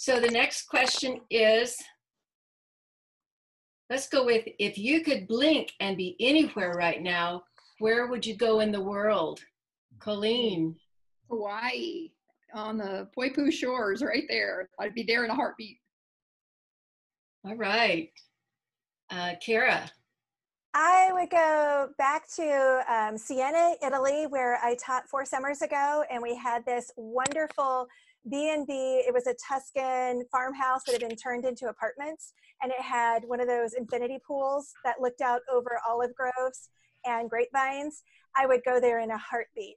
So the next question is, let's go with, if you could blink and be anywhere right now, where would you go in the world? Colleen. Hawaii, on the Poipu shores, right there. I'd be there in a heartbeat. All right. Cara. I would go back to Siena, Italy, where I taught 4 summers ago, and we had this wonderful B&B. It was a Tuscan farmhouse that had been turned into apartments, and it had one of those infinity pools that looked out over olive groves and grapevines. I would go there in a heartbeat.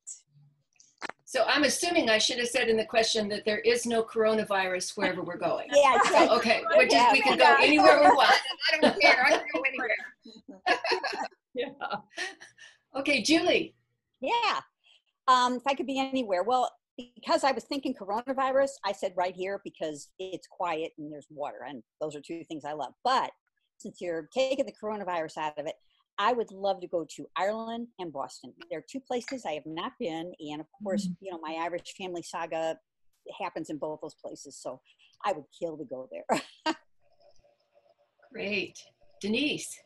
So I'm assuming I should have said in the question that there is no coronavirus wherever we're going. Yeah. So, okay, which is we can go anywhere we want. I don't care. I can go anywhere. Yeah. Okay, Julie. Yeah. If I could be anywhere, well, because I was thinking coronavirus, I said right here because it's quiet and there's water, and those are 2 things I love. But since you're taking the coronavirus out of it, I would love to go to Ireland and Boston. There are 2 places I have not been, and of course, you know, my Irish family saga happens in both those places, so I would kill to go there. Great. Denise.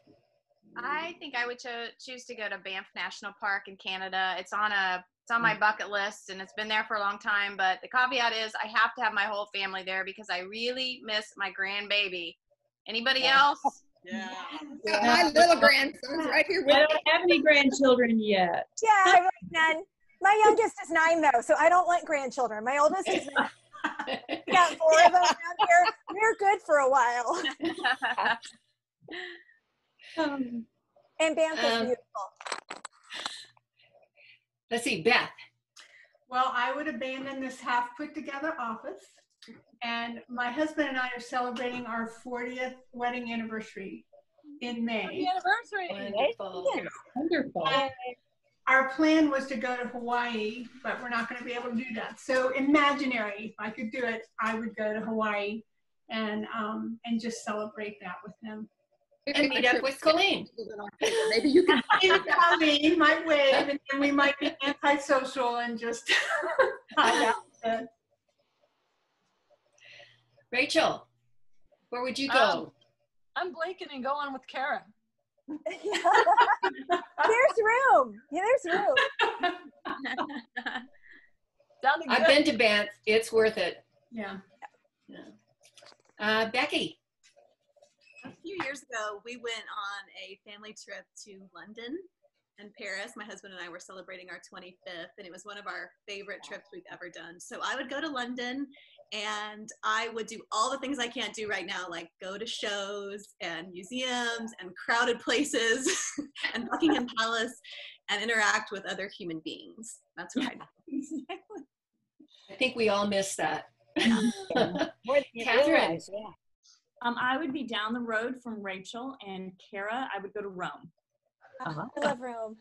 I think I would choose to go to Banff National Park in Canada. It's on my bucket list, and it's been there for a long time, but the caveat is I have to have my whole family there because I really miss my grandbaby. Anybody else? Yeah. My little grandson's right here with I don't have any grandchildren yet. Yeah, I have none. My youngest is 9 though, so I don't want grandchildren. My oldest is 9. We got 4 of them down here. We're good for a while. And Banff is beautiful. Let's see, Beth. Well, I would abandon this half put together office, and my husband and I are celebrating our 40th wedding anniversary in May. Happy anniversary! Wonderful. Wonderful. And our plan was to go to Hawaii, but we're not going to be able to do that. So imaginary, if I could do it, I would go to Hawaii and just celebrate that with him. And meet up with Colleen. Maybe you can. Colleen might wave, and then we might be antisocial and just hide out. Rachel, where would you go? I'm blinking and going with Cara. There's room. Yeah, there's room. I've been to Banff. It's worth it. Yeah. Becky. A few years ago, we went on a family trip to London and Paris. My husband and I were celebrating our 25th, and it was one of our favorite trips we've ever done. So I would go to London, and I would do all the things I can't do right now, like go to shows and museums and crowded places and Buckingham Palace and interact with other human beings. That's what I'd do. I think we all miss that. Catherine. I would be down the road from Rachel, and Cara, I would go to Rome. I love Rome.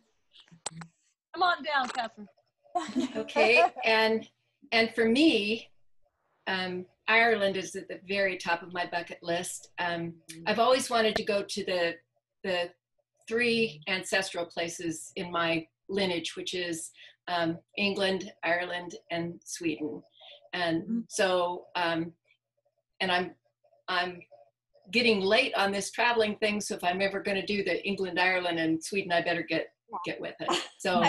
Come on down, Catherine. Okay, and for me, Ireland is at the very top of my bucket list. I've always wanted to go to the 3 ancestral places in my lineage, which is England, Ireland, and Sweden. And so, and I'm getting late on this traveling thing, so if I'm ever going to do the England, Ireland, and Sweden, I better get with it. So,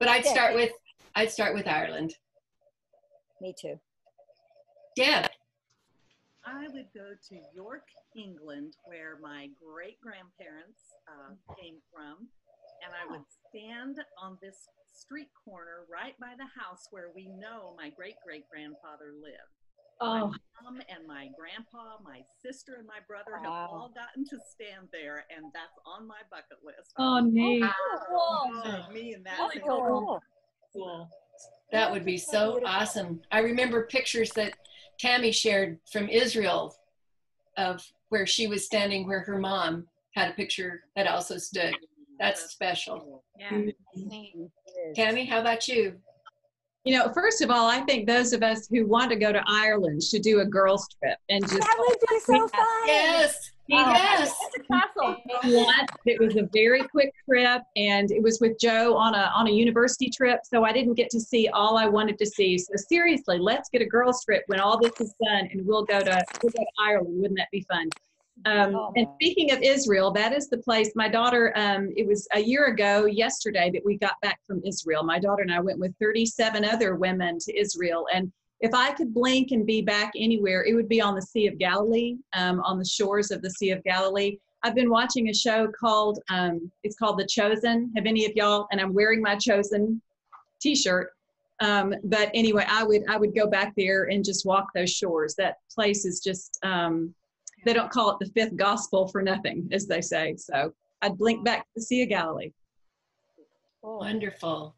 but I'd start with Ireland. Me too. Deb. I would go to York, England, where my great-grandparents came from, and I would stand on this street corner right by the house where we know my great-great-grandfather lived. My mom and my grandpa, my sister and my brother have all gotten to stand there, and that's on my bucket list. Oh, neat. Me and that. Really cool. That would be so awesome. I remember pictures that Tammy shared from Israel of where she was standing, where her mom had a picture that also stood. That's special. Yeah. Tammy, how about you? You know, first of all, I think those of us who want to go to Ireland should do a girls trip and just. That would be so fun. Yes. Yes. It's a castle. once. It was a very quick trip, and it was with Joe on a university trip, so I didn't get to see all I wanted to see. So seriously, let's get a girls trip when all this is done, and we'll go to Ireland. Wouldn't that be fun? And speaking of Israel, that is the place. My daughter, it was a year ago yesterday that we got back from Israel. My daughter and I went with 37 other women to Israel, and if I could blink and be back anywhere, it would be on the Sea of Galilee, on the shores of the Sea of Galilee. I've been watching a show called, it's called The Chosen. Have any of y'all, and I'm wearing my Chosen t-shirt. But anyway, I would go back there and just walk those shores. That place is just, they don't call it the fifth gospel for nothing, as they say. So I'd blink back to the Sea of Galilee. Wonderful.